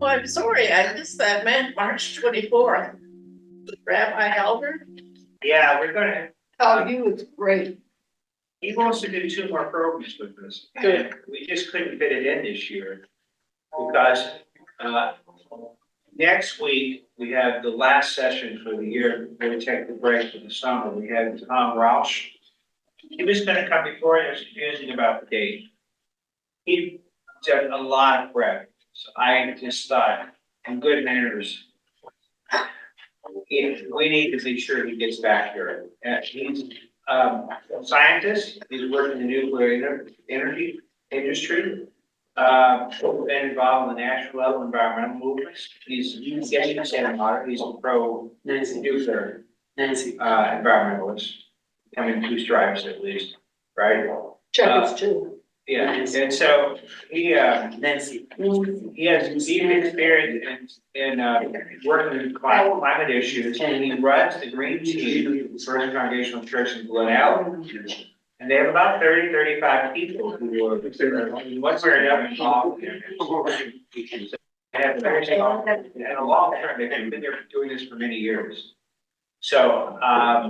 Oh, I'm sorry, I missed that, man, March 24th. Rabbi Albert? Yeah, we're gonna, Oh, he was great. he wants to do two more programs with us. Good. We just couldn't fit it in this year because, uh, next week, we have the last session for the year. We're gonna take the break for the summer. We have Tom Roush. He was gonna come before and it was confusing about the date. He did a lot of prep, so I just thought, in good manners, we need to be sure he gets back here. He's a scientist, he's worked in the nuclear energy industry. Been involved in the national level environmental movements. He's getting to Santa Monica, he's a pro nuclear environmentalist. Coming two stripes at least, right? Checkers too. Yeah, and so he has deep experience in working with climate issues, and he runs the Green Team, First Congregational Church in Glen Allen. And they have about 35 people who are, what's their enough involved in it. They have very strong, and a long term, they've been there doing this for many years. So, I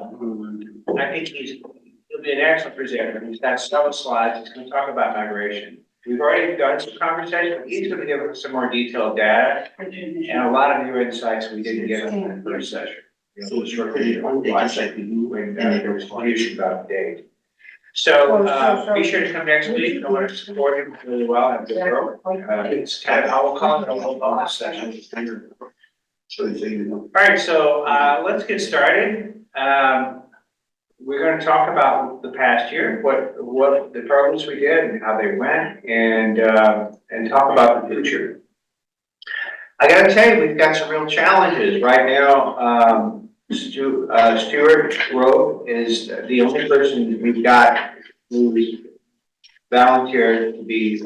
think he'll be an excellent presenter. He's got several slides. He's going to talk about migration. We've already done some conversation, but he's going to give us some more detailed data and a lot of new insights we didn't get in the first session. You know, short video, when there was confusion about the date. So, be sure to come next week. I want to support him really well and good program. It's kind of, I will call it a little bonus session. All right, so, let's get started. We're going to talk about the past year, what the programs we did and how they went, and talk about the future. I got to tell you, we've got some real challenges right now. Stuart Rowe is the only person we've got who's volunteered to be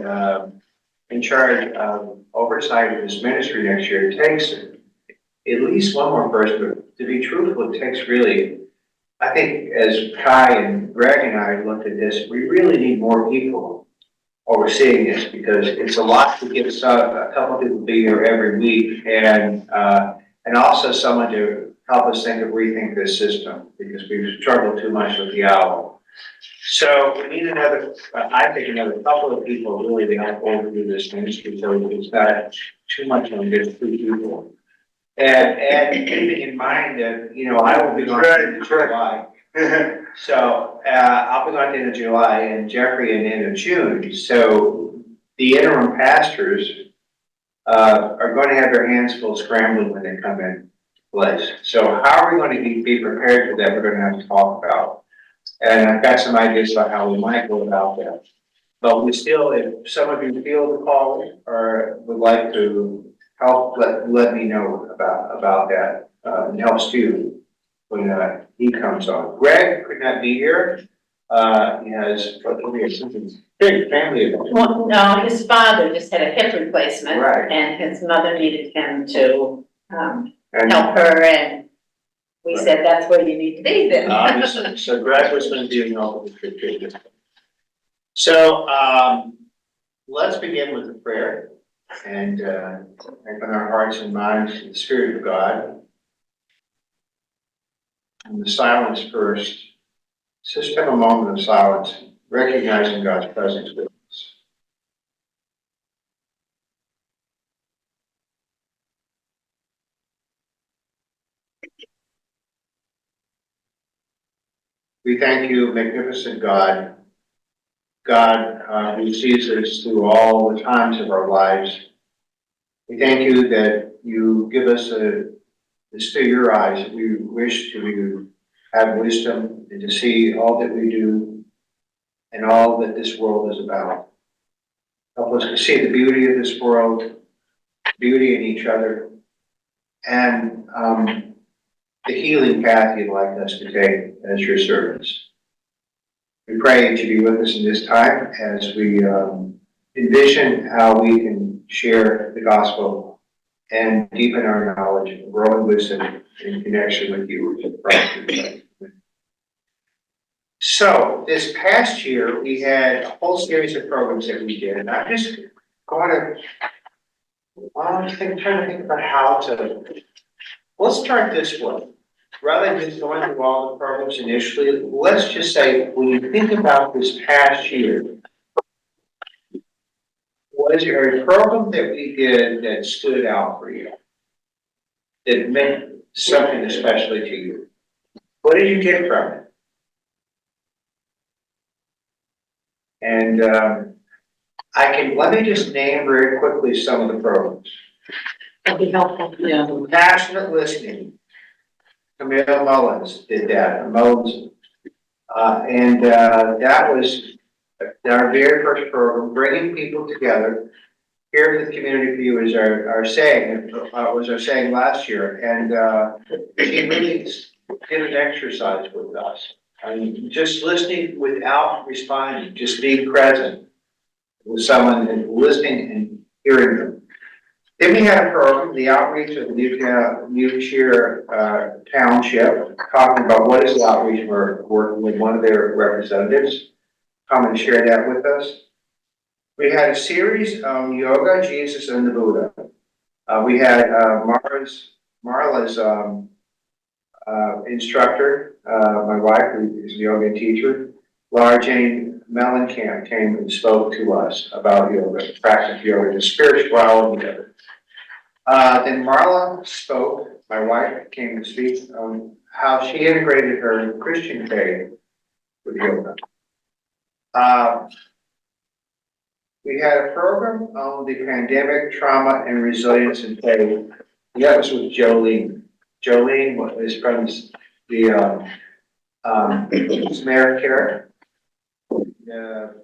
in charge of oversight of this ministry next year. It takes at least one more person, but to be truthful, it takes really. I think as Kai and Greg and I looked at this, we really need more people overseeing this because it's a lot to get a couple of people to be here every week and also someone to help us rethink this system because we've struggled too much with the owl. So we need another, I think another couple of people really to help overview this ministry so it's not too much on just two people. And keeping in mind that, you know, I will be gone in July. So, I'll be gone in July and Jeffrey in the end of June. So the interim pastors, are going to have their hands full scrambling when they come in place. So how are we going to be prepared for that? We're going to have to talk about. And I've got some ideas about how we might go about that. But we still, if some of you feel the call or would like to help, let me know about that. It helps too when he comes on. Greg could not be here. He has big family event. Well, no, his father just had a hip replacement. Right. And his mother needed him to And help her, and we Right. said, that's where you need to be then. obviously, so Greg was going to be in the trip. So let's begin with a prayer and open our hearts and minds to the Spirit of God. And the silence first. Just have a moment of silence, recognizing God's presence with us. We thank you, magnificent God, who sees us through all the times of our lives. We thank you that you give us this through your eyes that we wish to have wisdom and to see all that we do and all that this world is about. Help us to see the beauty of this world, beauty in each other, and the healing path you'd like us to take as your servants. We pray that you be with us in this time as we envision how we can share the gospel and deepen our knowledge and grow in wisdom in connection with you. So this past year, we had a whole series of programs that we did, and I'm just going to Trying to think about how to, let's start this way. Rather than just going through all the programs initially, let's just say, when you think about this past year, was there a program that we did that stood out for you? That meant something especially to you? What did you get from it? And let me just name very quickly some of the programs. That'd be helpful. Yeah. Compassionate listening. Camille Mullins did that, that was our very first program, bringing people together. Here at the Community View is our saying, was our saying last year, and she really did an exercise with us. I mean, just listening without responding, just being present with someone and listening and hearing them. Then we had a program, the outreach of the New Cheer Township, talking about what is the outreach. We're working with one of their representatives. Come and share that with us. We had a series on yoga, Jesus, and the Buddha. We had Marla's instructor, my wife, who is a yoga teacher, Laura Jane Mellencamp, came and spoke to us about yoga, practice yoga, the spirituality of it. Then Marla spoke, my wife came to speak on how she integrated her Christian faith with yoga. We had a program on the pandemic, trauma, and resilience in faith. That was with Jolene. Jolene is from the Samaritan Care.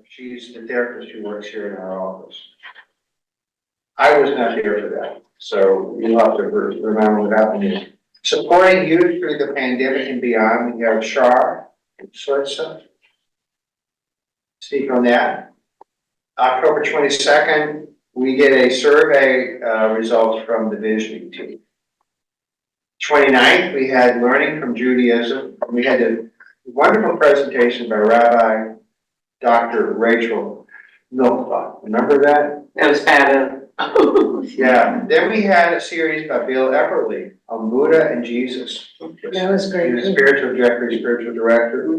She's the therapist who works here in our office. I was not here for that, so you'll have to remember what happened. Supporting youth through the pandemic and beyond, we have Shar Switzer. Speak on that. October 22nd, we did a survey results from the visioning team. 29th, we had learning from Judaism. We had a wonderful presentation by Rabbi Dr. Rachel Milkbot. Remember that? That was fabulous. Yeah. Then we had a series by Bill Epperly on Buddha and Jesus. That was great. He's a spiritual director.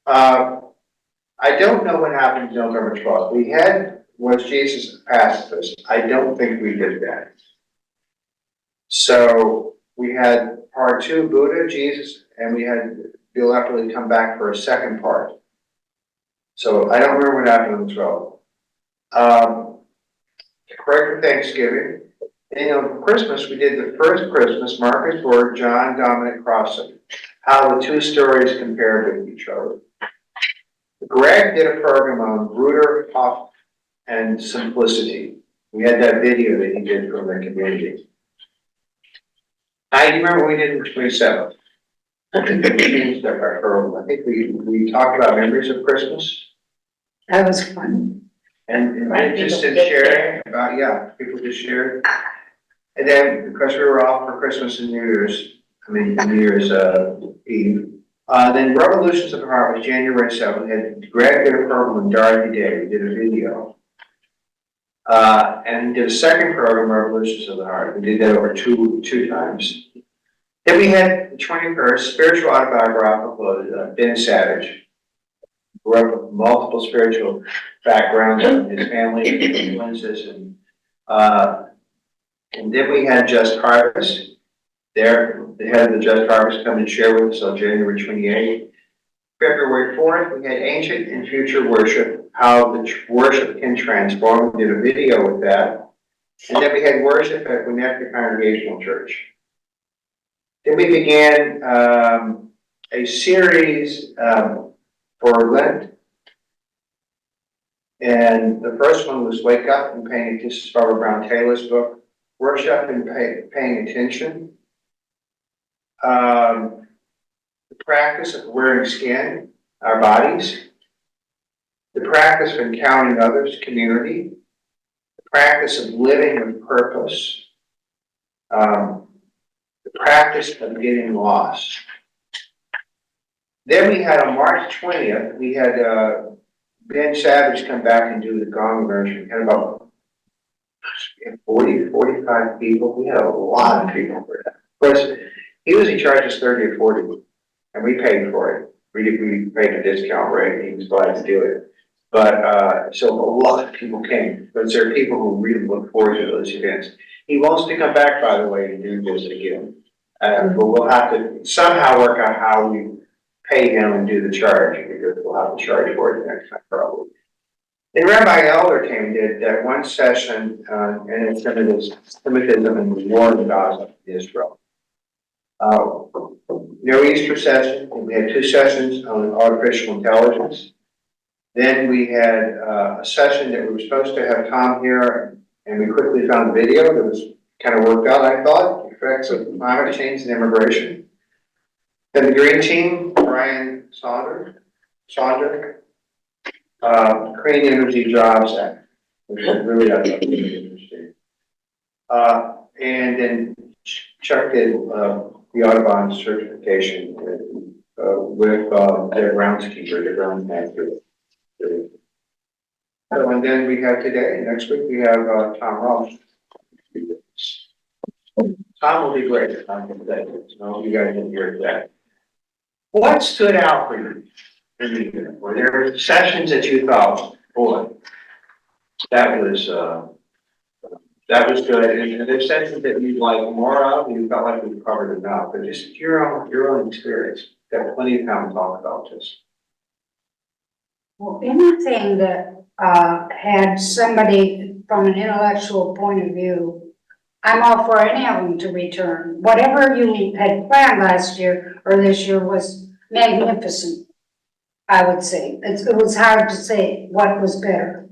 I don't know what happened November 12th. We had Was Jesus Pacifist. I don't think we did that. So we had part 2, Buddha, Jesus, and we had Bill Epperly come back for a second part. So I don't remember what happened on the 12th. Pray for Thanksgiving. And on Christmas, we did the first Christmas, Marcus Ward, John Dominic Crossan, how the two stories compared with each other. Greg did a program on Bruder, Hoff, and Simplicity. We had that video that he did from the community. I remember we did in 27th. I think we changed up our program. I think we talked about memories of Christmas. That was fun. And just in sharing about, people just shared. And then because we were off for Christmas and New Year's Eve, then Revolutions of the Heart was January 7th. We had Greg did a program on Dorothy Day. We did a video. And did a second program, Revolutions of the Heart. We did that over two times. Then we had the 21st, Spiritual Autobiographical, Ben Savage. Grew up with multiple spiritual backgrounds in his family, influences, and then we had Just Harvest. There, the head of the Just Harvest come and share with us on January 28th. February 4th, we had Ancient and Future Worship, how the worship can transform. We did a video with that. And then we had worship at Winnetka Congregational Church. Then we began a series for Lent. And the first one was Wake Up and Paying Attention, this is Barbara Brown Taylor's book, Worship and Paying Attention. The practice of wearing skin, our bodies. The practice of encountering others, community. The practice of living with purpose. The practice of getting lost. Then we had on March 20th, we had Ben Savage come back and do the gong version. We had about 45 people. We had a lot of people for that. Of course, he usually charges 30 or 40, and we paid for it. We paid a discount rate, and he was glad to do it. But, so a lot of people came, because there are people who really look forward to those events. He wants to come back, by the way, and do this again. But we'll have to somehow work out how we pay him and do the charge, because we'll have to charge for it next time probably. And Rabbi Elder came and did that one session, and it's Semitism and the war in Gaza, Israel. No Easter session. We had 2 sessions on artificial intelligence. Then we had a session that we were supposed to have Tom here, and we quickly found a video that was kind of worked out, I thought, effects of climate change and immigration. Then the green team, Brian Saunders, Clean Energy Jobs Act, which is really, I thought, really interesting. And then Chuck did the Audubon certification with their groundskeeper, the groundsmaster. And then we have today, next week we have Tom Ross. Tom will be great. I'm going to say, you guys didn't hear that. What stood out for you? Were there sessions that you thought, boy, that was good, and there's sessions that you'd like more of, and you felt like we covered enough, but just your own experience. Got plenty of time to talk about this. Well, anything that had somebody from an intellectual point of view, I'm all for any of them to return. Whatever you had planned last year or this year was magnificent, I would say. It was hard to say what was better.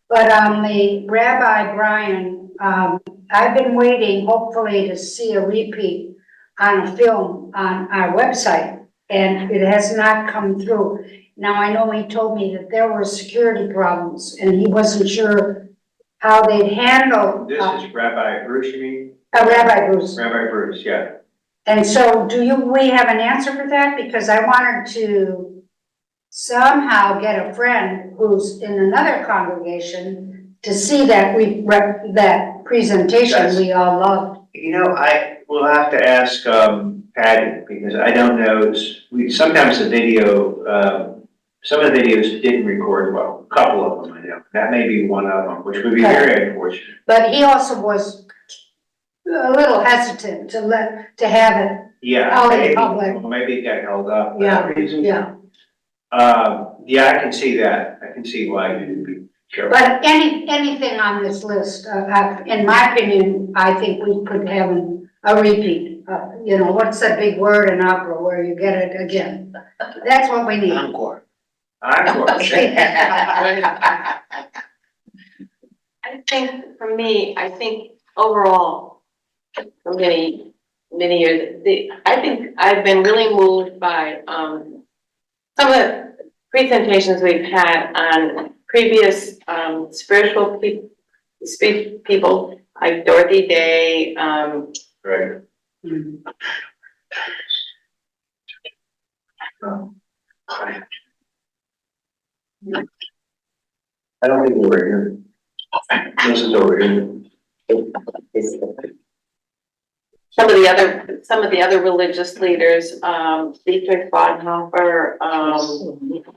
But on the Rabbi Brian, I've been waiting hopefully to see a repeat on a film on our website, and it has not come through. Now, I know he told me that there were security problems and he wasn't sure how they'd handle. This is Rabbi Bruce, you mean? Rabbi Bruce. Rabbi Bruce, yeah. And so we have an answer for that? Because I wanted to somehow get a friend who's in another congregation to see that that presentation we all loved. You know, I will have to ask Patty, because I don't know, sometimes the video, some of the videos didn't record well, a couple of them I know. That may be one of them, which would be very unfortunate. But he also was a little hesitant to have it. Yeah, out in maybe, public. well, maybe it got held up for Yeah, that reason. yeah. Yeah, I can see that. I can see why you would be careful. But anything on this list, in my opinion, I think we could have a repeat. You know, what's that big word in opera where you get it again? That's what we need. Encore. Encore. I think for me, I think overall, for many years, I think I've been really moved by some of the presentations we've had on previous spiritual people like Dorothy Day. Right. I don't think we're here. This is over here. Some of the other religious leaders, Dietrich Bonhoeffer,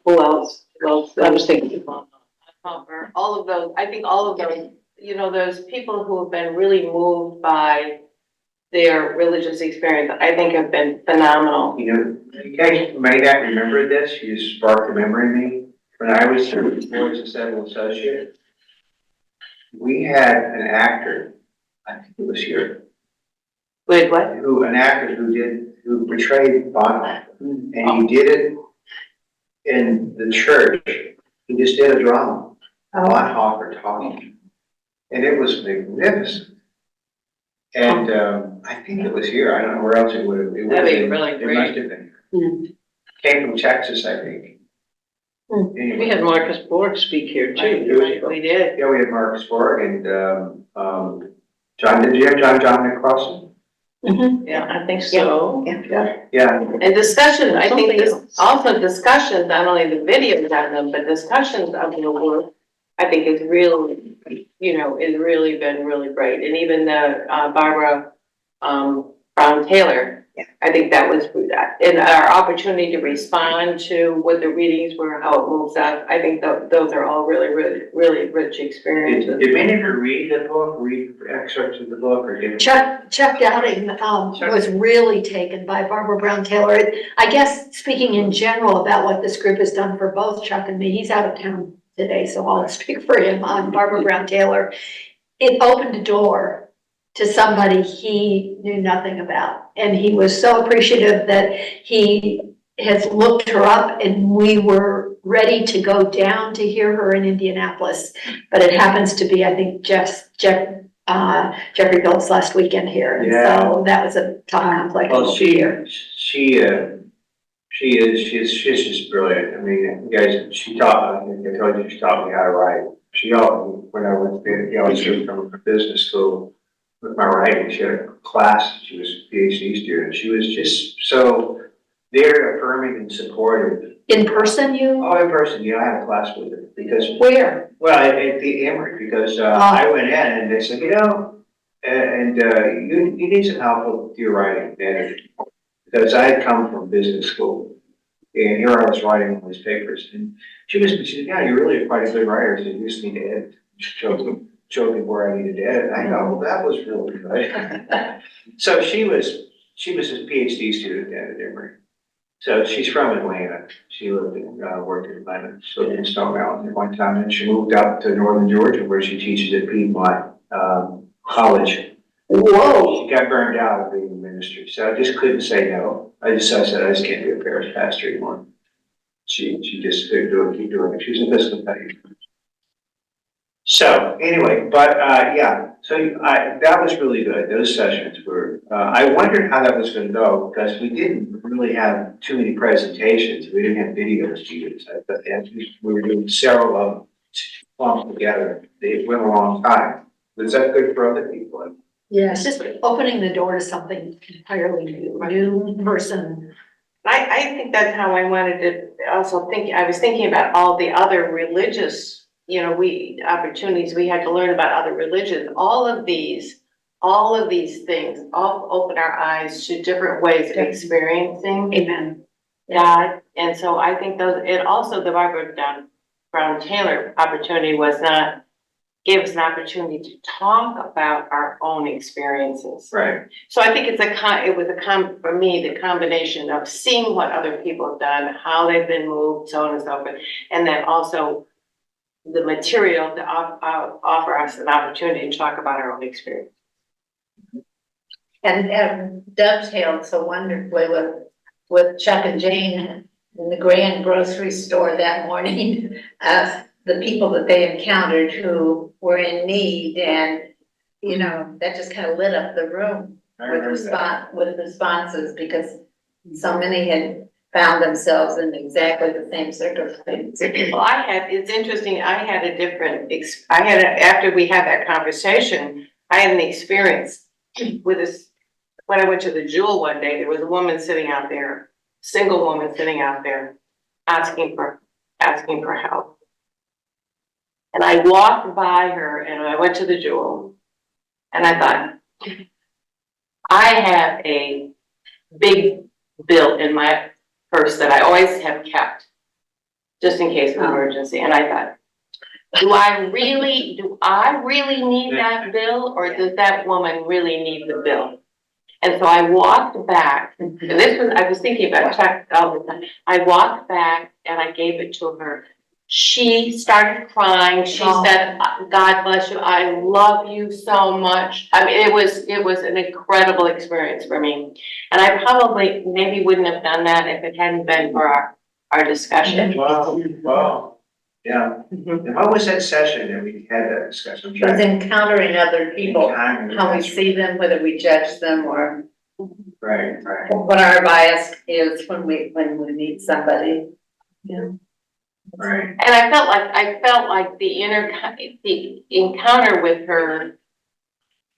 who else? I was thinking Bonhoeffer, all of those, I think all of those, you know, those people who have been really moved by their religious experience, I think have been phenomenal. You know, you guys may not remember this, you sparked a memory in me. When I was Boys and Seven Associate, we had an actor, I think it was here. Wait, what? An actor who portrayed Bonhoeffer, and he did it in the church. He just did a drama, Bonhoeffer talking, and it was magnificent. And I think it was here. I don't know where else it would have been. That'd be really It great. must have been. Came from Texas, I think. Anyway. We had Marcus Borg speak here too. We did. Yeah, we had Marcus Borg and John. Did you have John Nicholson? Yeah, I think so. Yeah. And discussion, I think Something else. also discussions, not only the videos on them, but discussions of the work, I think is really, you know, has really been really great. And even the, Barbara, Brown Taylor. Yeah. I think that was through that. And our opportunity to respond to what the readings were, how it moves up. I think those are all really rich experiences. Did many of you read the book, read excerpts of the book, or did? Chuck Dowding, was really taken by Barbara Brown Taylor. I guess, speaking in general about what this group has done for both Chuck and me, he's out of town today, so I'll speak for him on Barbara Brown Taylor. It opened a door to somebody he knew nothing about. And he was so appreciative that he has looked her up, and we were ready to go down to hear her in Indianapolis. But it happens to be, I think, Jeffrey Phillips last weekend here. And so that was a tough conflict. Well, she's just brilliant. I mean, you guys, she taught, I think I told you, she taught me how to write. When I went to, I was from a business school with my writing, she had a class, she was a PhD student. She was just so very affirming and supportive. In person, you? Oh, in person, I had a class with her because, Where? well, at the Emory, because, I went in and they said, you need some help with your writing, and because I had come from business school, and here I was writing all these papers, and she said, you're really quite a good writer, so you just need to edit. Showed me where I needed to edit, and I go, well, that was really good. So she was a PhD student at Emory. So she's from Atlanta. She lived in, worked in Atlanta. She lived in Stone Mountain at one time, and she moved up to northern Georgia, where she teaches at Piedmont College. Whoa. She got burned out of being in ministry, so I just couldn't say no. I said, I just can't be a parish pastor anymore. She just couldn't do it, keep doing it. She was an Episcopalian. So anyway, but so that was really good. Those sessions were, I wondered how that was going to go, because we didn't really have too many presentations. We didn't have videos to use. We were doing several of them clumped together. They went a long time. Was that good for other people? Yeah, it's just opening the door to something entirely new person. I think that's how I wanted to also think. I was thinking about all the other religious, opportunities we had to learn about other religions. All of these things all open our eyes to different ways of experiencing Amen. God. And so I think the Barbara Brown Taylor opportunity gave us an opportunity to talk about our own experiences. Right. So I think for me, the combination of seeing what other people have done, how they've been moved, so on and so forth, and then also the material to offer us an opportunity to talk about our own experience. And dovetailed so wonderfully with Chuck and Jane in the grand grocery store that morning, the people that they encountered who were in need, and that just kind of lit up the room with responses, because so many had found themselves in exactly the same circumstances. Well, it's interesting, after we had that conversation, I had an experience with this. When I went to the Jewel one day, there was a woman sitting out there, single woman sitting out there, asking for help. And I walked by her and I went to the Jewel, and I thought, I have a big bill in my purse that I always have kept, just in case of emergency. And I thought, do I really need that bill, or does that woman really need the bill? And so I walked back, and I was thinking about Chuck all the time. I walked back and I gave it to her. She started crying. She said, God bless you. I love you so much. I mean, it was an incredible experience for me. And I probably maybe wouldn't have done that if it hadn't been for our discussion. Wow. Yeah. And what was that session that we had that discussion? It was encountering other people, how we see them, whether we judge them, or Right. what our bias is when we meet somebody. Yeah. Right. And I felt like the encounter with her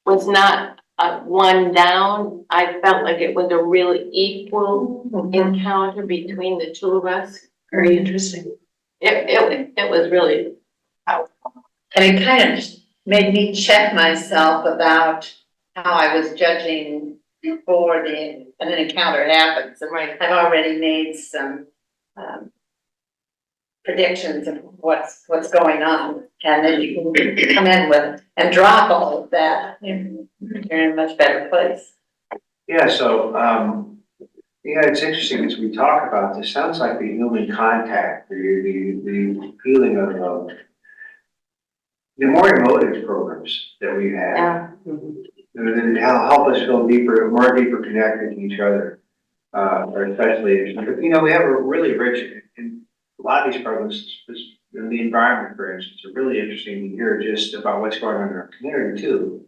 was not one down. I felt like it was a really equal encounter between the two of us. Very interesting. It was really powerful. And it kind of made me check myself about how I was judging before an encounter happens. And Right. I've already made some, predictions of what's going on. And then you can come in with, and drop all of that, you're in a much better place. Yeah, so, yeah, it's interesting as we talk about this, sounds like the human contact, the feeling of the more emotive programs that we have. Yeah. And help us feel more deeper connected to each other. Or especially, you know, we have a really rich, in a lot of these programs, in the environment, for instance, are really interesting to hear just about what's going on in our community too.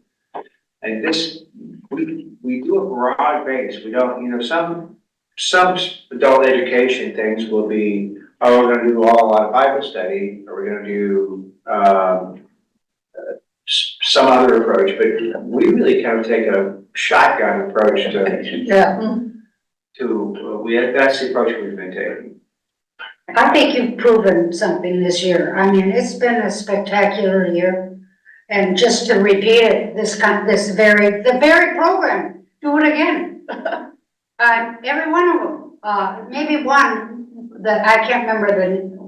And this, we do a broad base, we don't, you know, some adult education things will be, oh, we're gonna do a lot of Bible study, or we're gonna do, some other approach, but we really kind of take a shotgun approach Yeah. that's the approach we've been taking. I think you've proven something this year. I mean, it's been a spectacular year. And just to repeat it, the very program, do it again. Every one of them, maybe one that I can't remember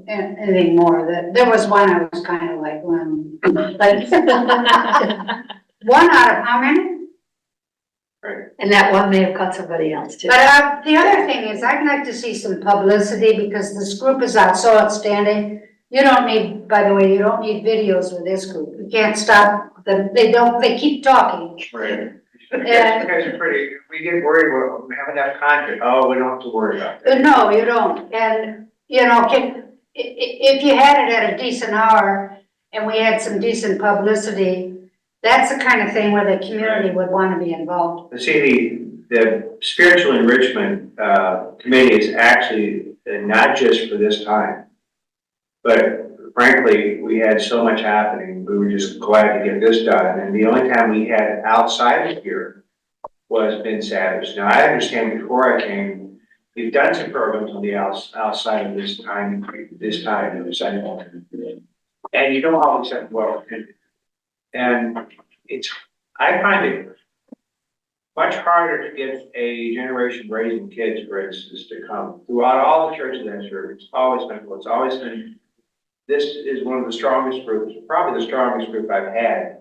anymore, that there was one I was kind of like, like, one out of how many? And that one may have caught somebody else too. But, the other thing is, I'd like to see some publicity because this group is so outstanding. You don't need, by the way, you don't need videos with this group. You can't stop them. They keep talking. Right. You guys are pretty, we get worried, we have enough content, oh, we don't have to worry about that. No, you don't. And, you know, if you had it at a decent hour and we had some decent publicity, that's the kind of thing where the community would want to be involved. See, the spiritual enrichment, committee is actually not just for this time. But frankly, we had so much happening, we were just glad to get this done. And the only time we had it outside of here was Ben Savage. Now, I understand before I came, we've done some programs on the outside of this time, and you don't always have well attended. And I find it much harder to get a generation raising kids, for instance, to come. Throughout all the churches I've served, it's always been cool. It's always been, this is one of the strongest groups, probably the strongest group I've had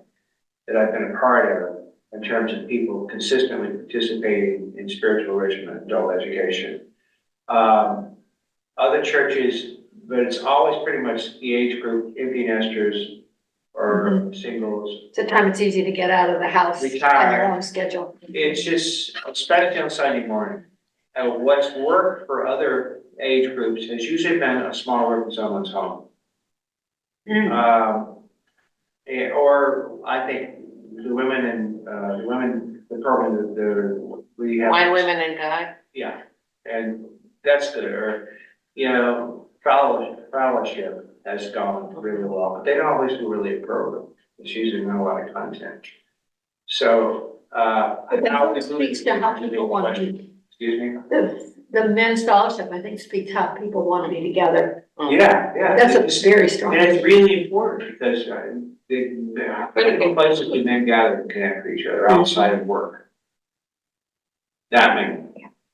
that I've been a part of in terms of people consistently participating in spiritual enrichment, adult education. Other churches, but it's always pretty much the age group, empty nesters, or singles. It's a time it's easy to get out of the house on Retire. your own schedule. It's just, especially on Sunday morning, what's worked for other age groups has usually been a small group in someone's home. Or I think the women and, the program that we have. Wine, Women and God. Yeah, and that's good, or, you know, fellowship has gone really well, but they don't always do really a program. It's usually not a lot of content. So, But now that speaks to how people want to be. Excuse me? The men's fellowship, I think, speaks how people want to be together. Yeah. That's a It's- very strong. And it's really important because the places we then gather and connect with each other outside of work. That many.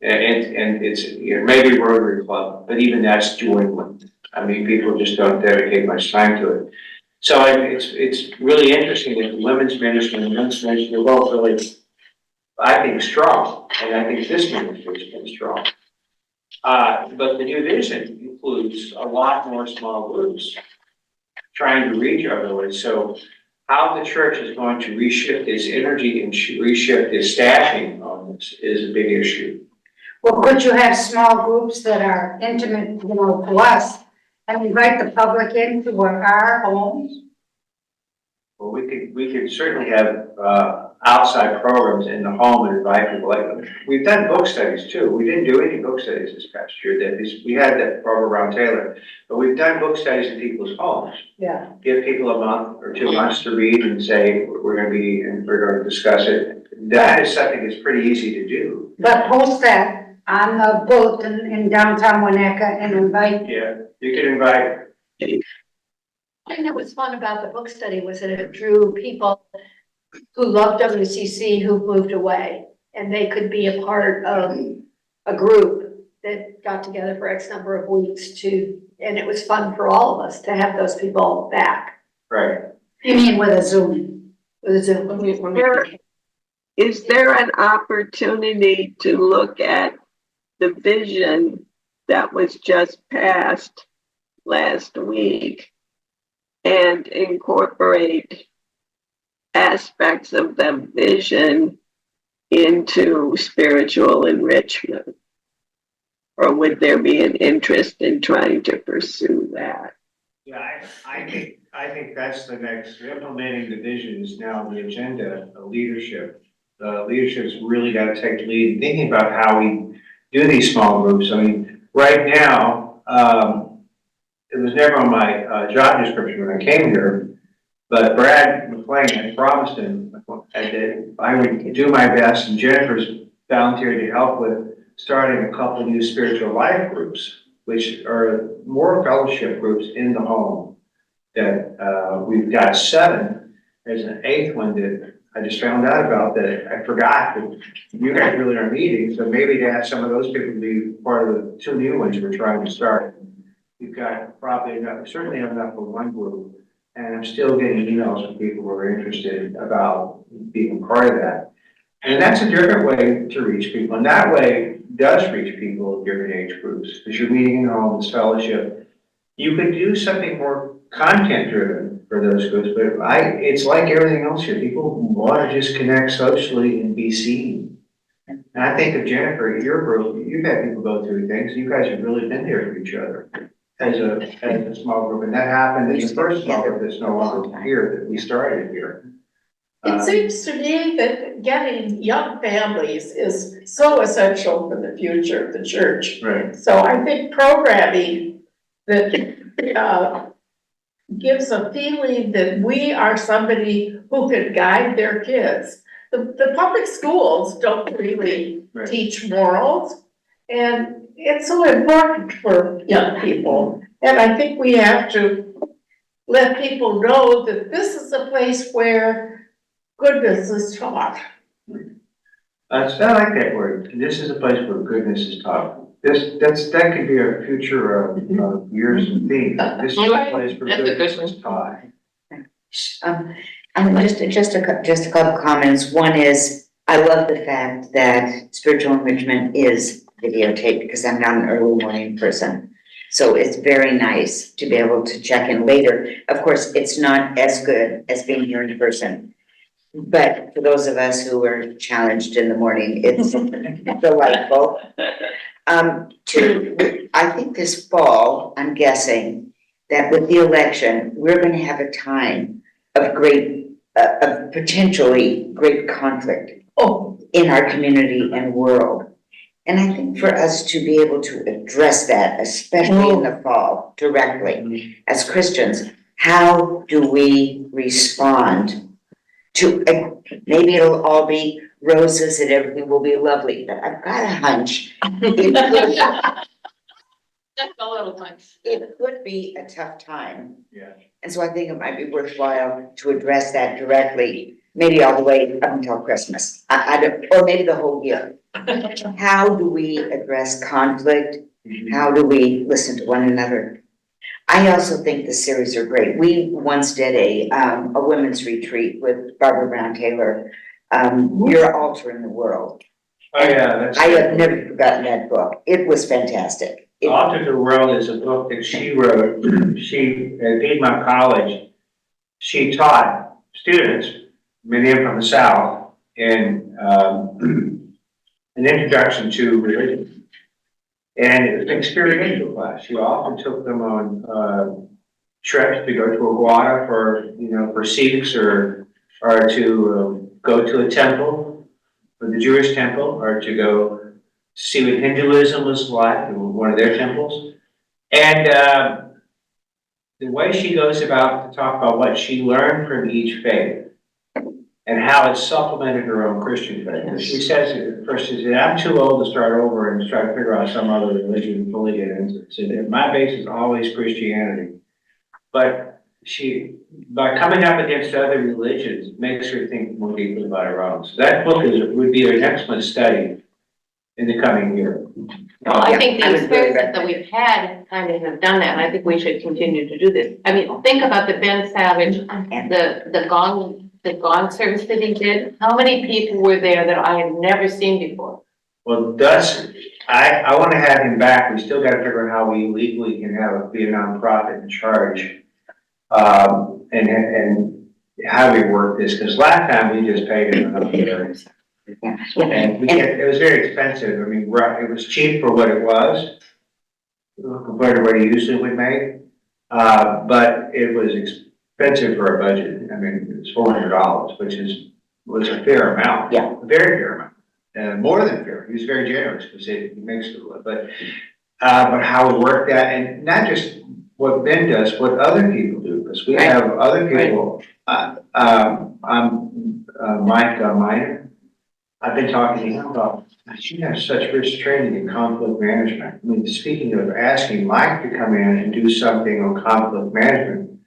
And it's, you know, maybe Rotary Club, but even that's dwindling. I mean, people just don't dedicate much time to it. So it's really interesting that the women's ministry and the men's ministry are both really, I think, strong. And I think this ministry has been strong. But the new vision includes a lot more small groups trying to reach everyone. So how the church is going to reshift its energy and reshift its staffing on this is a big issue. Well, could you have small groups that are intimate, you know, to us and invite the public into our homes? Well, we could certainly have, outside programs in the home and invite people. Like, we've done book studies too. We didn't do any book studies this past year. We had that Barbara Brown Taylor, but we've done book studies in people's homes. Yeah. Give people a month or 2 months to read and say, we're going to discuss it. That is something that's pretty easy to do. But post that on the bulletin in downtown Winnetka and invite. Yeah, you could invite thing that was fun about the book study was that it drew people who loved WCC who moved away, and they could be a part of a group that got together for X number of weeks and it was fun for all of us to have those people back. Right. You mean with a Zoom? With a Zoom. Is there an opportunity to look at the vision that was just passed last week and incorporate aspects of the vision into spiritual enrichment? Or would there be an interest in trying to pursue that? Yeah, I think that's the next, implementing the vision is now on the agenda, leadership. Leadership's really got to take the lead, thinking about how we do these small groups. I mean, right now, it was never on my job description when I came here, but Brad McLean had promised him that I would do my best, and Jennifer's volunteered to help with starting a couple new spiritual life groups, which are more fellowship groups in the home. That we've got 7. There's an 8th one that I just found out about that I forgot that you guys really are meeting. So maybe to have some of those people be part of the 2 new ones we're trying to start. We've got probably enough, certainly have enough for 1 group. And I'm still getting emails from people who are interested about being part of that. And that's a different way to reach people. And that way does reach people of different age groups. Because you're meeting in the home, it's fellowship. You could do something more content driven for those groups, but it's like everything else here. People want to just connect socially and be seen. And I think of Jennifer, your group, you've had people go through things. You guys have really been there for each other as a small group. And that happened in the first small group that's no longer here, that we started here. It seems to me that getting young families is so essential for the future of the church. Right. So I think programming that gives a feeling that we are somebody who can guide their kids. The public schools don't really Right. teach morals, and it's so important for young people. And I think we have to let people know that this is a place where goodness is taught. I like that word. This is a place where goodness is taught. That could be a future of years and theme. This is a place where goodness is taught. Just a couple comments. One is, I love the fact that spiritual enrichment is videotaped because I'm not an early morning person. So it's very nice to be able to check in later. Of course, it's not as good as being here in person. But for those of us who are challenged in the morning, it's delightful. I think this fall, I'm guessing that with the election, we're going to have a time of potentially great conflict in our community and world. And I think for us to be able to address that, especially in the fall, directly, as Christians, how do we respond to, maybe it'll all be roses and everything will be lovely, but I've got a hunch. Just a little hunch. It could be a tough time. Yeah. And so I think it might be worthwhile to address that directly, maybe all the way up until Christmas. I don't, or maybe the whole year. How do we address conflict? How do we listen to one another? I also think the series are great. We once did a women's retreat with Barbara Brown Taylor, Your Altar in the World. Oh, yeah. I have never forgotten that book. It was fantastic. Altar to the World is a book that she wrote. She, at Piedmont College, she taught students, many of them from the South, in an introduction to religion. And it was an experiential class. She often took them on trips to go to Aguada for Sikhs or to go to a temple, or the Jewish temple, or to go see what Hinduism was like, one of their temples. And the way she goes about to talk about what she learned from each faith and how it supplemented her own Christian faith. Yes. She says, first she said, I'm too old to start over and try to figure out some other religion and fully get into it. So my base is always Christianity. But by coming up against other religions, makes her think more deeply about her own. So that book would be an excellent study in the coming year. Well, I think I the would really experiences that we've had kind of have done that, and I think we should continue to do this. I mean, think about the Ben Savage, the gong service that he did. How many people were there that I had never seen before? Well, I want to have him back. We still got to figure out how we legally can be a nonprofit in charge. And how we work this, because last time we just paid him enough. And it was very expensive. I mean, it was cheap for what it was compared to what he usually would make. But it was expensive for a budget. I mean, it was $400, which was a fair amount. Yeah. A very fair amount. More than fair. He was very generous because he makes it, but how we work that, and not just what Ben does, what other people do, because we have other people. Mike Miner. I've been talking to him about, you have such rich training in conflict management. I mean, speaking of asking Mike to come in and do something on conflict management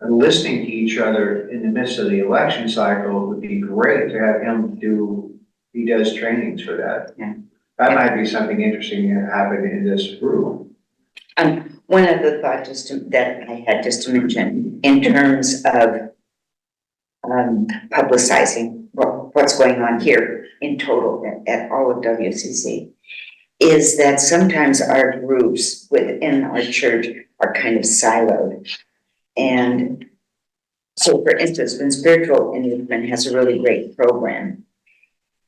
and listening to each other in the midst of the election cycle would be great to have him do. He does trainings for that. Yeah. That might be something interesting to happen in this room. One other thought that I had just to mention in terms of publicizing what's going on here in total at all of WCC is that sometimes our groups within our church are kind of siloed. And so, for instance, when Spiritual Enrichment has a really great program,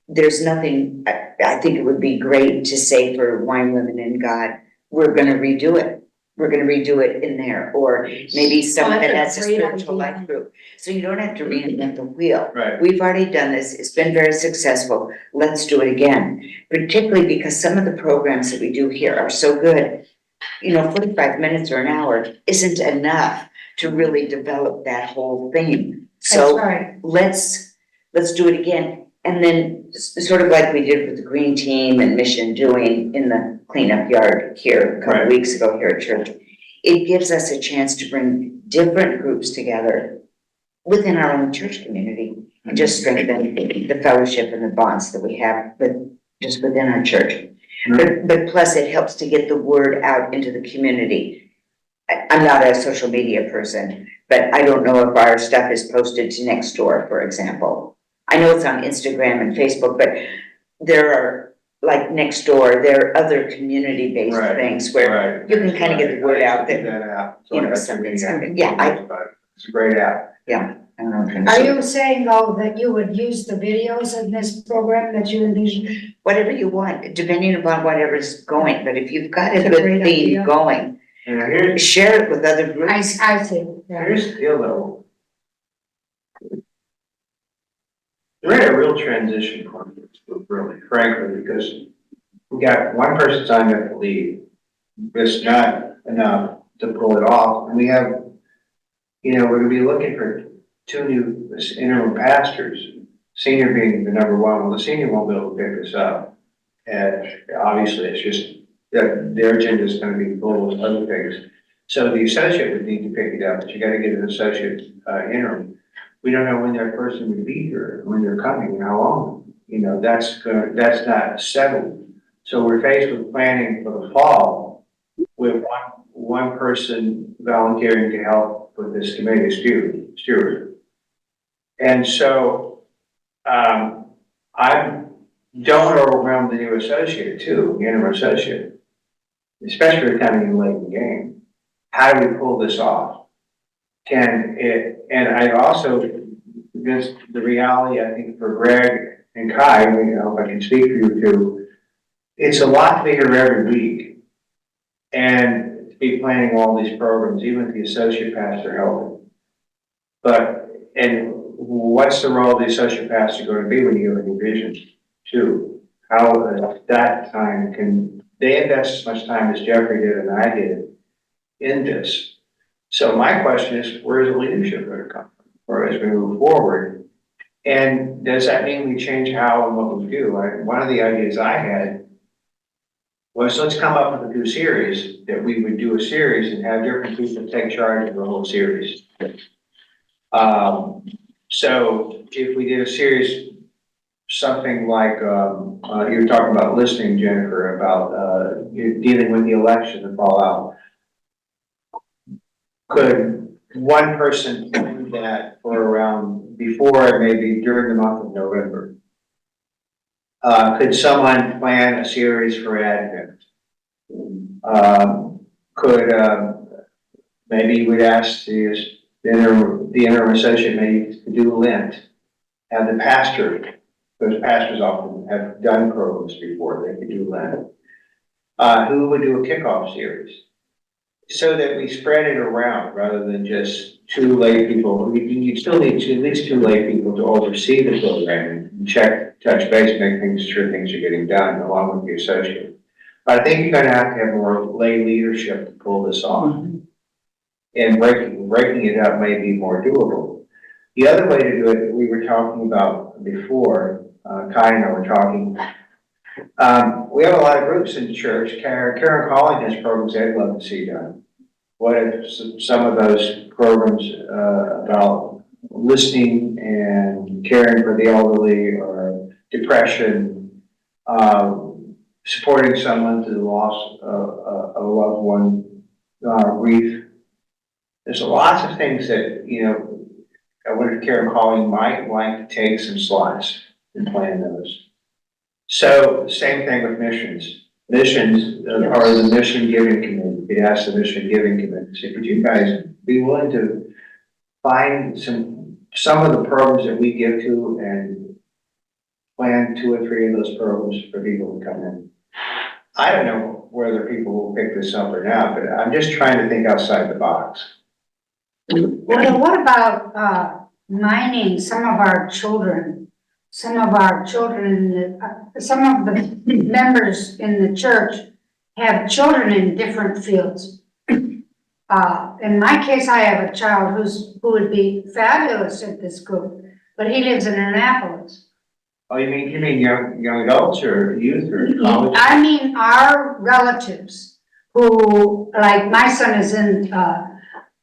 there's nothing, I think it would be great to say for Wine, Women, and God, we're gonna redo it. We're gonna redo it in there, or maybe someone that has a spiritual life group. So you don't have to reinvent the wheel. Right. We've already done this, it's been very successful, let's do it again. Particularly because some of the programs that we do here are so good. 45 minutes or an hour isn't enough to really develop that whole thing. That's So right. let's do it again. And then sort of like we did with the Green Team and Mission doing in the cleanup yard here a couple weeks ago here at church. It gives us a chance to bring different groups together within our own church community and just strengthen the fellowship and the bonds that we have just within our church. But plus it helps to get the word out into the community. I'm not a social media person, but I don't know if our stuff is posted to Nextdoor, for example. I know it's on Instagram and Facebook, but there are, like Nextdoor, there are other community-based things where you can kind of get the word out that, something's happening. Yeah, it's a great app. Yeah. I don't know. Are you saying though that you would use the videos in this program that you envision? Whatever you want, depending upon whatever's going, but if you've got a That's a good great theme idea. going, share it with other groups. I see, yeah. Here's the deal though. We're in a real transition point, really, frankly, because we got one person signed up to leave. It's not enough to pull it off. And we have, we're gonna be looking for 2 new interim pastors, senior being the number one. Well, the senior won't be able to pick this up. And obviously it's just that their agenda is gonna be full with other things. So the associate would need to pick it up, but you gotta get an associate interim. We don't know when that person would be here, when they're coming, and how long. That's not settled. So we're faced with planning for the fall with one person volunteering to help with this committee steward. And so I don't overwhelm the new associate too, the interim associate, especially coming in late in the game. How do we pull this off? And I also, because the reality, I think for Greg and Kai, if I can speak for you too, it's a lot to be here every week and to be planning all these programs, even with the associate pastor helping. And what's the role of the associate pastor going to be when you have a new vision too? How at that time can they invest as much time as Jeffrey did and I did in this? So my question is, where is the leadership going to come from, or as we move forward? And does that mean we change how and what we do? One of the ideas I had Well, so let's come up with a new series, that we would do a series and have different people take charge of the whole series. So if we did a series, something like, you were talking about listening, Jennifer, about, you're dealing with the election and fallout. Could one person plan that for around, before, maybe during the month of November? Could someone plan a series for Advent? Could, maybe we'd ask the interim associate maybe to do Lent, have the pastor, because pastors often have done programs before, they could do Lent. Who would do a kickoff series? So that we spread it around rather than just two lay people. You still need at least two lay people to oversee the program and check, touch base, make sure things are getting done along with the associate. But I think you're gonna have to have more lay leadership to pull this off. And breaking it up may be more doable. The other way to do it, we were talking about before, Kai and I were talking. We have a lot of groups in the church. Karen Calling has programs they'd love to see done. What if some of those programs, about listening and caring for the elderly or depression, supporting someone through the loss of a loved one, grief. There's lots of things that, I wonder if Karen Calling might like to take some slides and plan those. So same thing with missions. Missions are the mission giving committee. We ask the mission giving committee, say, could you guys be willing to find some of the programs that we give to and plan 2 or 3 of those programs for people to come in? I don't know whether people will pick this up or not, but I'm just trying to think outside the box. Well, what about, mining some of our children? Some of the members in the church have children in different fields. In my case, I have a child who would be fabulous at this group, but he lives in Annapolis. Oh, you mean young adults or youth or college? I mean, our relatives who, like, my son is in,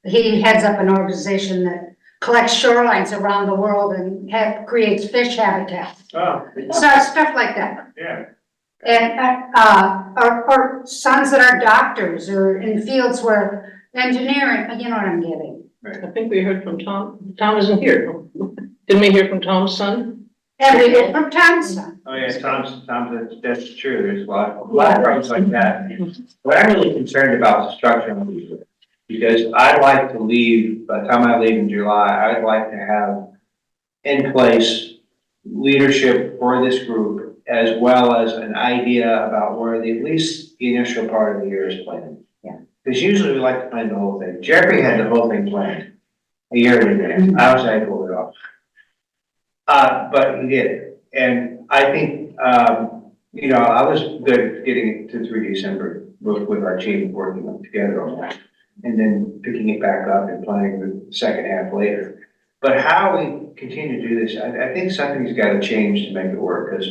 he heads up an organization that collects shorelines around the world and creates fish habitat. Oh, So stuff like that. yeah. And, or sons that are doctors or in fields where engineering, you know what I'm getting. I think we heard from Tom. Tom isn't here. Didn't we hear from Tom's son? And we get from Thompson. Oh, yeah, Tom's, that's true. There's a lot of problems like that. What I'm really concerned about is the structure of these, because I'd like to leave, by the time I leave in July, I'd like to have in place leadership for this group, as well as an idea about where at least the initial part of the year is planned. Yeah. Because usually we like to plan the whole thing. Jeffrey had the whole thing planned a year in advance. I was able to pull it off. But he did. And I think, I was good getting to 3 December with our team working together on that. And then picking it back up and planning the second half later. But how we continue to do this, I think something's got to change to make it work, because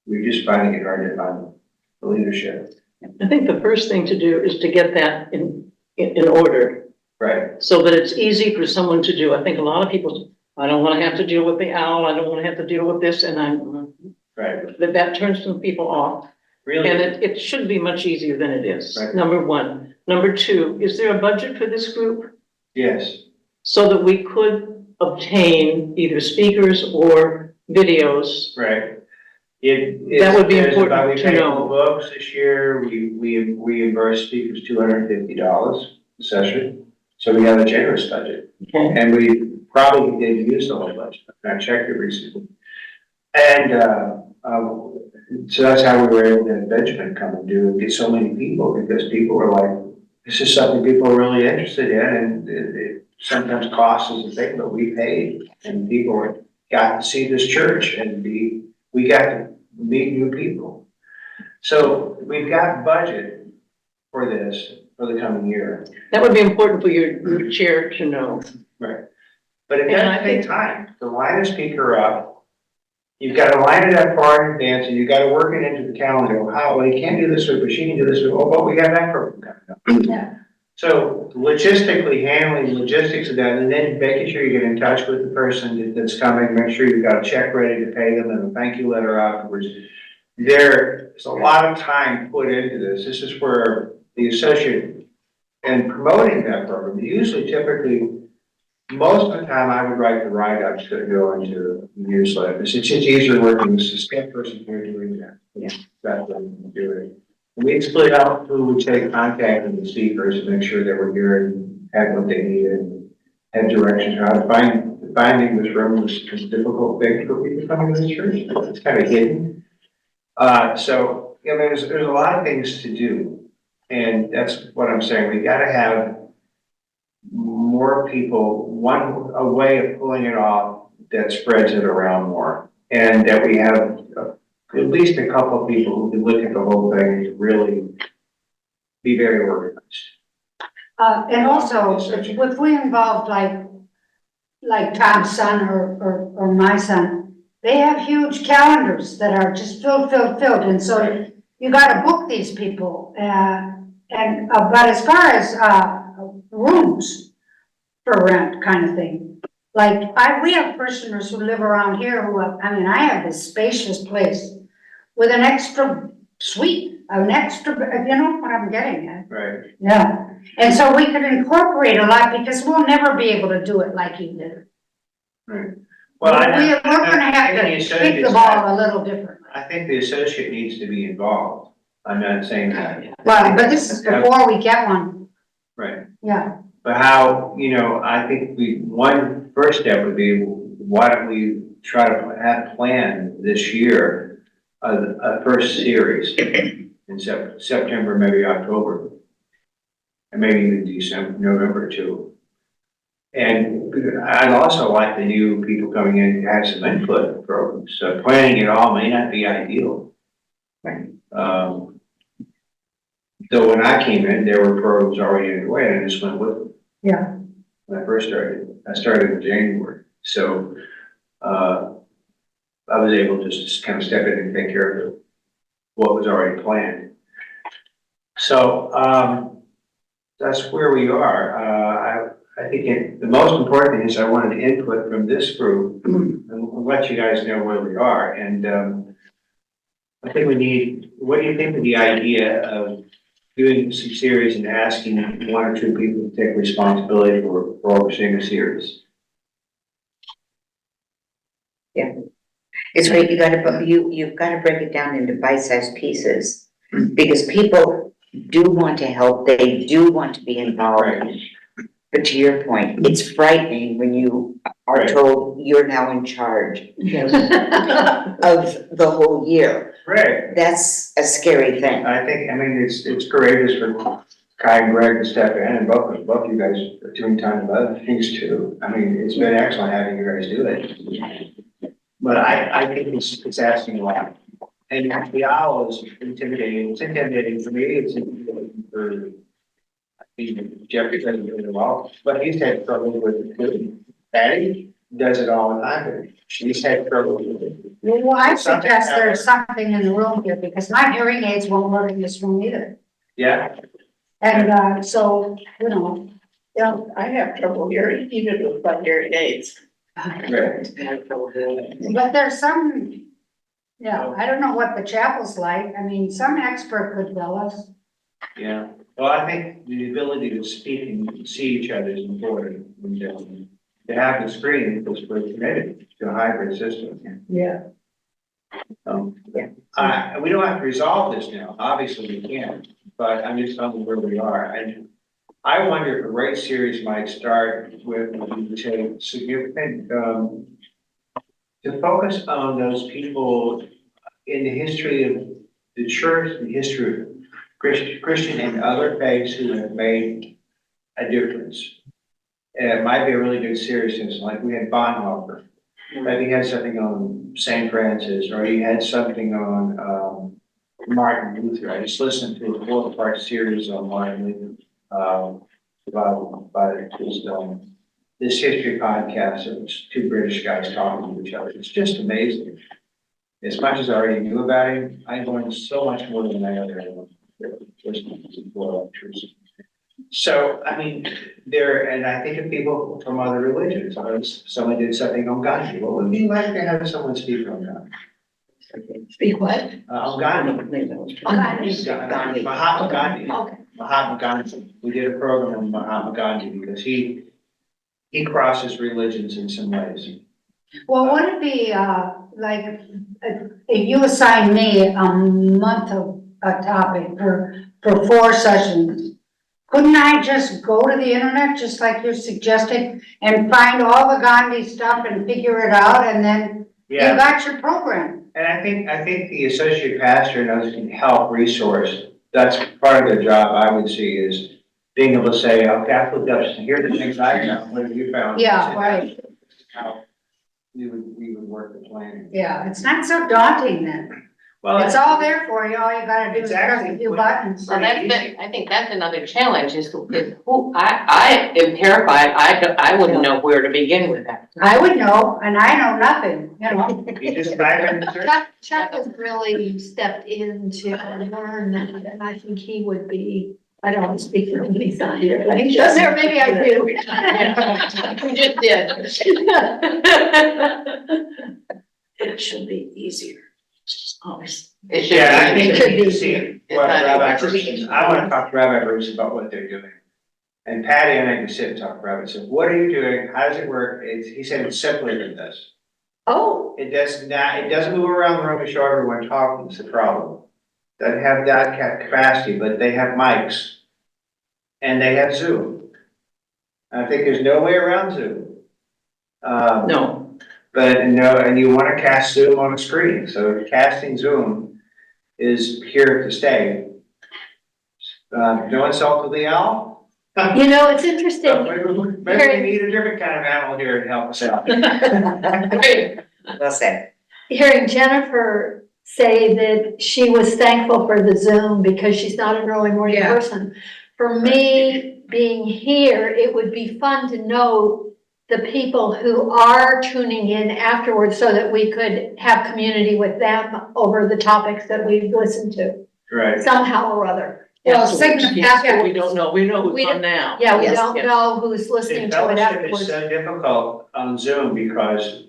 we're just finding it hard to find the leadership. I think the first thing to do is to get that in order, Right. so that it's easy for someone to do. I think a lot of people, I don't want to have to deal with the owl, I don't want to have to deal with this, and Right. that turns some people off. Really? And it should be much easier than it is, Right. number one. Number two, is there a budget for this group? Yes. So that we could obtain either speakers or videos. Right. That would be important We to paid for know. the books this year. We reimbursed speakers $250 a session. So we have a generous budget. Okay. And we probably didn't use the whole budget. I checked it recently. And, so that's how we were able to have Benjamin come and get so many people, because people were like, this is something people are really interested in, and it sometimes costs us a thing, but we paid, and people got to see this church, and we got to meet new people. So we've got budget for this for the coming year. That would be important for your chair to know. Right. But it And I does take think- time to line a speaker up, you've got to line it up far in advance, and you've got to work it into the calendar. Well, you can't do this week, but she can do this week. Oh, but we got that program coming up. Yeah. So logistically handling logistics of that, and then making sure you get in touch with the person that's coming, make sure you've got a check ready to pay them and a thank you letter afterwards. There's a lot of time put into this. This is where the associate and promoting that program, usually typically, most of the time I would write the write-ups that go into newsletters. It's just easier working with the staff person here doing that. Yeah. That's what I'm doing. We split out who would take contact with the speakers and make sure they were here and had what they needed and had directions how to finding this room was a difficult thing for people coming to the church. It's kind of hidden. So, you know, there's a lot of things to do. And that's what I'm saying. We gotta have more people, a way of pulling it off that spreads it around more. And that we have at least a couple of people who can look at the whole thing and really be very organized. And also, if we involve like Tom's son or my son, they have huge calendars that are just filled. And so you gotta book these people. But as far as, rooms for rent kind of thing, like we have parishioners who live around here who have, I mean, I have this spacious place with an extra suite, an extra, you know what I'm getting at? Right. Yeah, and so we could incorporate a lot because we'll never be able to do it like you did. Right. Well, Well, we're gonna have to kick the ball a little differently. I think the associate needs to be involved. I'm not saying that. Well, but this is before we get one, Right. yeah. But how, you know, I think one first step would be, why don't we try to have planned this year, a first series in September, maybe October. And maybe even December, November too. And I'd also like the new people coming in to have some input in programs. So planning it all may not be ideal. Right. Though when I came in, there were programs already underway and I just went with them. Yeah. When I first started, I started in January. So, I was able to just kind of step in and take care of what was already planned. So, that's where we are. I think the most important thing is I wanted input from this group and let you guys know where we are. And, I think what do you think of the idea of doing some series and asking one or two people to take responsibility for overseeing a series? It's right, you've gotta break it down into bite-sized pieces, because people do want to help, they do want to be involved. Right. But to your point, it's frightening when you are Right. told you're now in charge of the whole year. Right. That's a scary thing. I mean, it's courageous for Kai and Greg to step in, and both you guys are doing tons of other things too. I mean, it's been excellent having you guys do it. But I think it's asking a lot. And the owl is intimidating. It's intimidating for me. It's intimidating for Jeffrey doesn't do it well, but he's had trouble with it too. Patty does it all the time. She's had trouble with it. Well, I suggest there's something in the room here, because my hearing aids won't work in this room either. Yeah. And, so, you know, Yeah, I have trouble hearing, even with my hearing aids. Right. but there's some, yeah, I don't know what the chapel's like. I mean, some expert could tell us. Yeah. Well, I think the ability to speak and see each other is important. And, to have the screen, because we're committed to a hybrid system. Yeah. We don't have to resolve this now. Obviously, we can't, but I'm just telling you where we are. And I wonder if a rate series might start with significant, to focus on those people in the history of the church, the history of Christian and other faiths who have made a difference. And it might be a really good series, since like we had Bonhoeffer. Maybe you had something on St. Francis, or you had something on Martin Luther. I just listened to a 4-part series on Martin Luther by this history podcast. It was two British guys talking to each other. It's just amazing. as much as I already knew about him, I learned so much more than I ever had. So, I mean, and I think of people from other religions, someone did something on Gandhi, what would it be like to have someone speak on Gandhi? Speak what? On Gandhi. Gandhi. Mahatma Gandhi. Okay. Mahatma Gandhi. We did a program on Mahatma Gandhi because he crosses religions in some ways. Well, would it be, like, if you assign me a month of a topic for 4 sessions, couldn't I just go to the internet, just like you're suggesting, and find all the Gandhi stuff and figure it out, and then you Yeah, got your program? and I think the associate pastor and others can help resource. That's part of their job, I would see, is being able to say, okay, I looked up, here are the things I found, what have you found? Yeah, right. How we would work the plan. Yeah, it's not so daunting then. Well, It's all there for you, all you gotta do is press Exactly. a few buttons. So I think that's another challenge is who, I am terrified, I wouldn't know where to begin with that. I would know, and I know nothing, you know? You just type in the search. Chuck has really stepped in to learn that, and I think he would be, I don't want to speak for him, he's not here. But he does there, maybe I do. We just did. It should be easier. Always. It should Yeah, I be. think It could we need be. to see It's what not Rabbi easy. Bruce, I wanna talk to Rabbi Bruce about what they're doing. And Patty and I can sit and talk to Rabbi and say, what are you doing? How does it work? He said it's simpler than this. Oh, It doesn't move around the room and show everyone talking, it's a problem. Doesn't have that capacity, but they have mics. And they have Zoom. I think there's no way around Zoom. No, But no, and you wanna cast Zoom on a screen, so casting Zoom is here to stay. No insult to the owl? you know, it's interesting. Maybe we need a different kind of animal here to help us out. Well said. Hearing Jennifer say that she was thankful for the Zoom because she's not an early morning Yeah. person. For me, being here, it would be fun to know the people who are tuning in afterwards so that we could have community with them over the topics that we've listened to Right. somehow or other. Well, afterwards, Sigmund, yes, we don't know, we know We who's don't- on now. Yeah, we Yes, don't yes. know who's listening to it Fellowship is afterwards. so difficult on Zoom because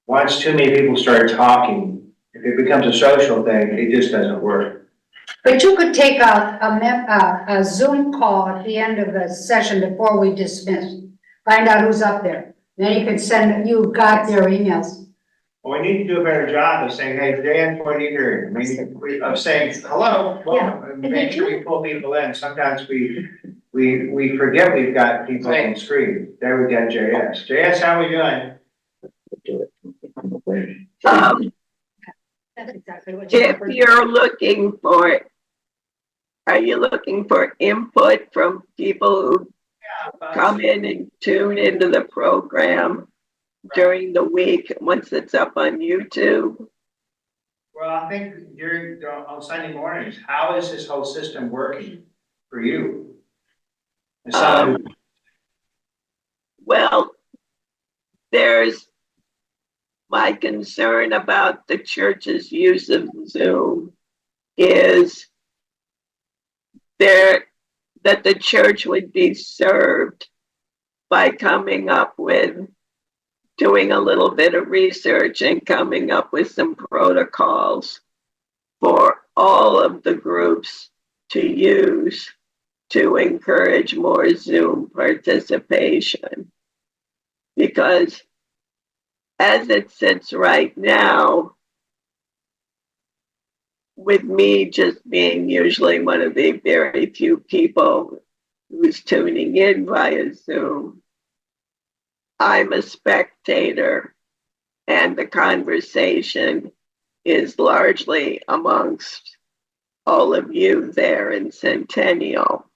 once too many people start talking, if it becomes a social thing, it just doesn't work. but you could take a Zoom call at the end of the session before we dismiss. Find out who's up there. Then you can send, you got their emails. Well, we need to do a better job of saying, hey, Dan, what are you hearing? Of saying, hello, welcome, and make sure we pull people in. Sometimes we forget we've got people on Right. screen. There we got JS. JS, how are we doing? That's exactly what If Jennifer. you're looking for, are you looking for input from people who come in and tune into the program during the week, once it's up on YouTube? Well, I think on Sunday mornings, how is this whole system working for you? As someone who- Well, there's my concern about the church's use of Zoom is that the church would be served by coming up with, doing a little bit of research and coming up with some protocols for all of the groups to use to encourage more Zoom participation. Because as it sits right now, with me just being usually one of the very few people who's tuning in via Zoom, I'm a spectator, and the conversation is largely amongst all of you there in Centennial.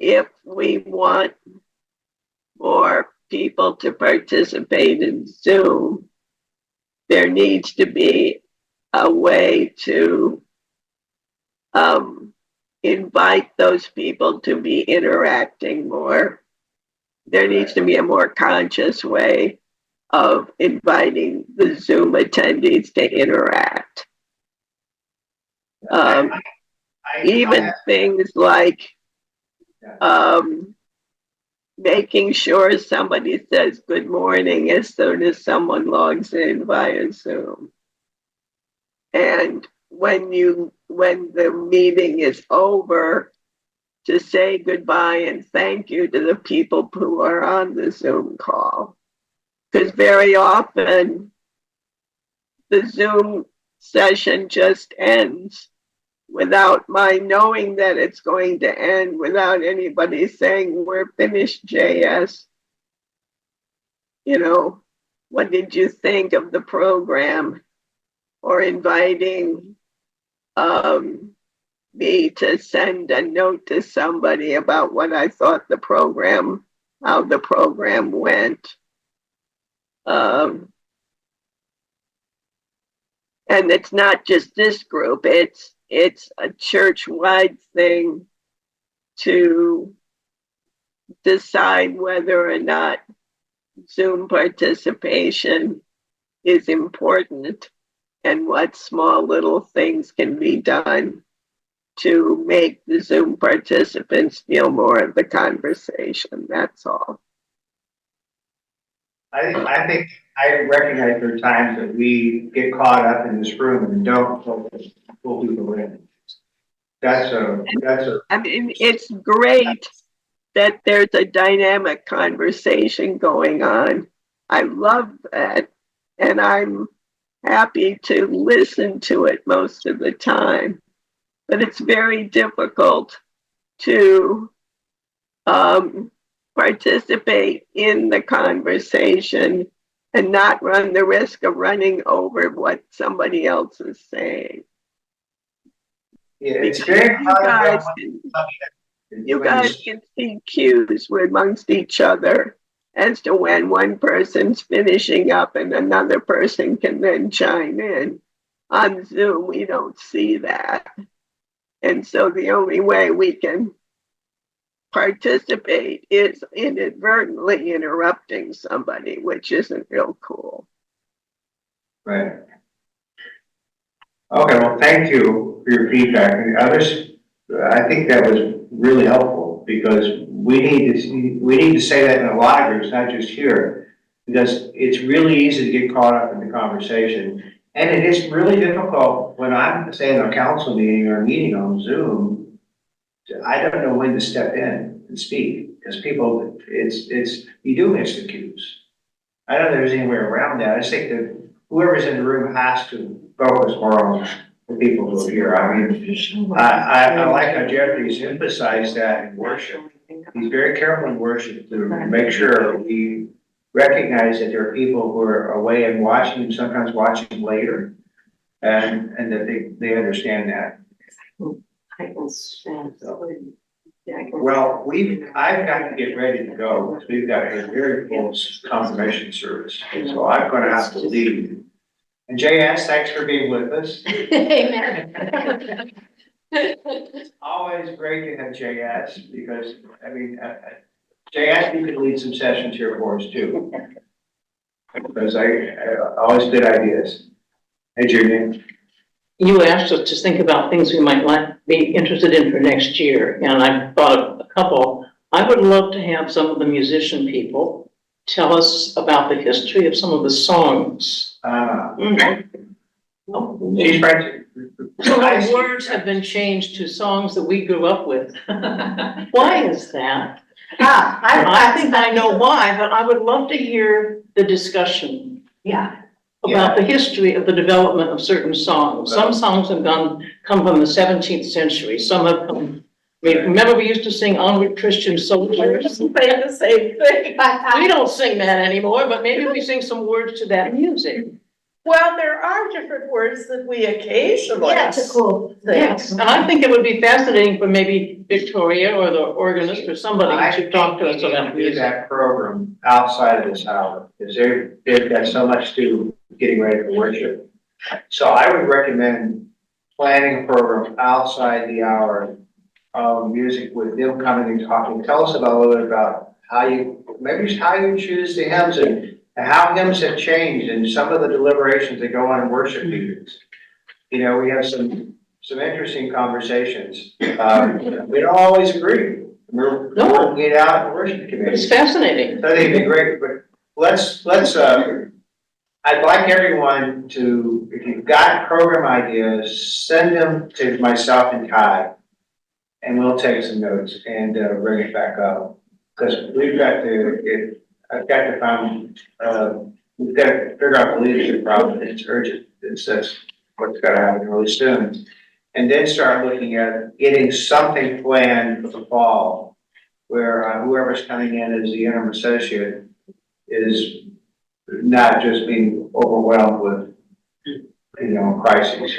If we want more people to participate in Zoom, there needs to be a way to invite those people to be interacting more. There needs to be a more conscious way of inviting the Zoom attendees to interact. Even things like making sure somebody says good morning as soon as someone logs in via Zoom. And when the meeting is over, to say goodbye and thank you to the people who are on the Zoom call. Because very often the Zoom session just ends without my knowing that it's going to end, without anybody saying, we're finished, JS. You know, what did you think of the program? Or inviting me to send a note to somebody about what I thought how the program went. And it's not just this group, it's a church-wide thing to decide whether or not Zoom participation is important and what small little things can be done to make the Zoom participants feel more of the conversation. That's all. I think I recognize there are times that we get caught up in this room and don't pull people in. I mean, it's great that there's a dynamic conversation going on. I love that. And I'm happy to listen to it most of the time. But it's very difficult to participate in the conversation and not run the risk of running over what somebody else is saying. Yeah, it's very hard. You guys can see cues amongst each other as to when one person's finishing up and another person can then chime in. On Zoom, we don't see that. And so the only way we can participate is inadvertently interrupting somebody, which isn't real cool. Right. Okay, well, thank you for your feedback. And others, I think that was really helpful because we need to say that in a lot of groups, not just here, because it's really easy to get caught up in the conversation. And it is really difficult when I'm, say, in a council meeting or a meeting on Zoom, I don't know when to step in and speak because people, you do miss the cues. I don't know if there's any way around that. I just think that whoever's in the room has to focus more on the people who are here. I mean, I like how Jeffrey's emphasized that in worship. He's very careful in worship to make sure we recognize that there are people who are away and watching, and sometimes watching later, and that they understand that. Well, I've got to get ready to go because we've got a very full confirmation service, so I'm going to have to leave. And JS, thanks for being with us. Amen. Always great to have JS because, I mean, JS, you can lead some sessions here for us too. Because I always good ideas. Hey, Julian. You asked us to think about things we might be interested in for next year, and I thought of a couple. I would love to have some of the musician people tell us about the history of some of the songs. She's right. Some of the words have been changed to songs that we grew up with. Why is that? I think I know why, but I would love to hear the discussion. Yeah. About the history of the development of certain songs. Some songs have come from the 17th century. Some have come. Remember we used to sing Onward Christian Soldiers? Say the same thing. We don't sing that anymore, but maybe we sing some words to that music. Well, there are different words that we occasionally. Yeah, it's a cool thing. Yes, and I think it would be fascinating for maybe Victoria or the organist or somebody to talk to us about music. That program outside of this hour, because they've got so much to getting ready for worship. So I would recommend planning a program outside the hour of music with them coming and talking. Tell us a little bit about how you choose the hymns how hymns have changed and some of the deliberations that go on in worship meetings. You know, we have some interesting conversations. We don't always agree. We're working it out in the worship It's committee. fascinating. So I think it'd be great, but let's, I'd like everyone to, if you've got program ideas, send them to myself and Kai. And we'll take some notes and bring it back up. Because we've got to, I've got to find, we've got to figure out the leadership problem. It's urgent. That's what's got to happen really soon. And then start looking at getting something planned for the fall where whoever's coming in as the interim associate is not just being overwhelmed with, crises.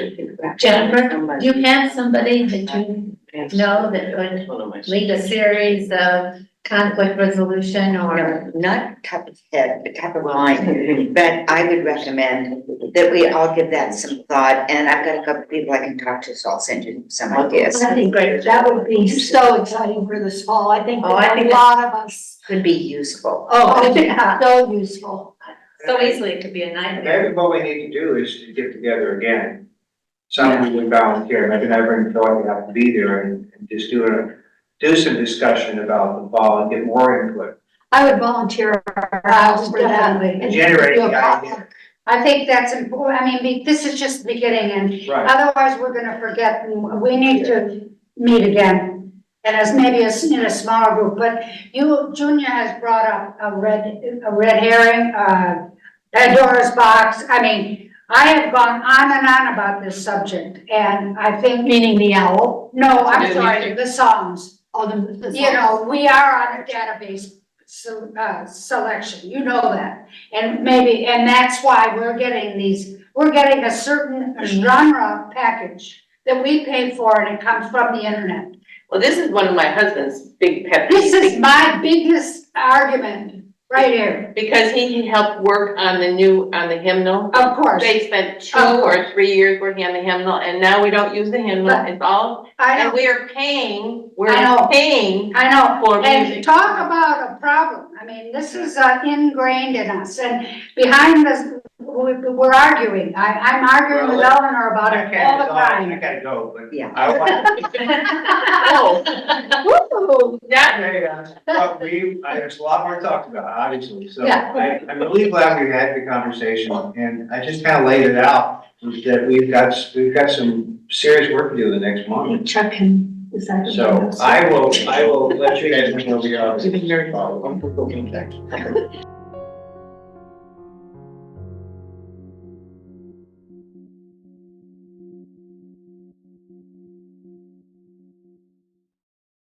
Jennifer, do you have somebody that you know that could lead a series of conflict resolution or? Not top of head, but top of mind, but I would recommend that we all give that some thought, and I've got a couple of people I can talk to, so I'll send you some ideas. I think that would be so exciting for this fall. I think Oh, I that think a lot of us, Could be useful. oh, yeah, so useful. So easily it could be a nightmare. Maybe what we need to do is to get together again. Some who would volunteer, maybe never even thought we have to be there and just do some discussion about the fall and get more input. I would volunteer our house for that. Definitely. Generate Do a the idea. potluck. I think that's important. I mean, this is just the beginning, and Right. otherwise we're gonna forget. We need to meet again. And as maybe in a smaller group, but Junior has brought up a red herring, Pandora's box. I mean, I have gone on and on about this subject, and I think, Meaning the owl. no, I'm sorry, the songs. Oh, the. You know, we are on a database selection, you know that. And that's why we're getting a certain genre package that we pay for, and it comes from the internet. Well, this is one of my husband's big pet This peeves, is my biggest argument, right here, because he helped work on the hymnal. of course. They spent 2 Of course. or 3 years working on the hymnal, and now we don't use the hymnal, it's all, I and know, we are paying, I know. for and music. talk about a problem. I mean, this is ingrained in us, and behind this, we're arguing. I'm arguing with Eleanor about it all the I time. gotta go, but Yeah. I want. Oh, that, But there's a lot more to talk about, obviously, so Yeah. I'm really glad we had the conversation, and I just kind of laid it out, that we've got some serious work to do the next month. Chuck can decide. So I will let you guys know where we are. You've been very thoughtful.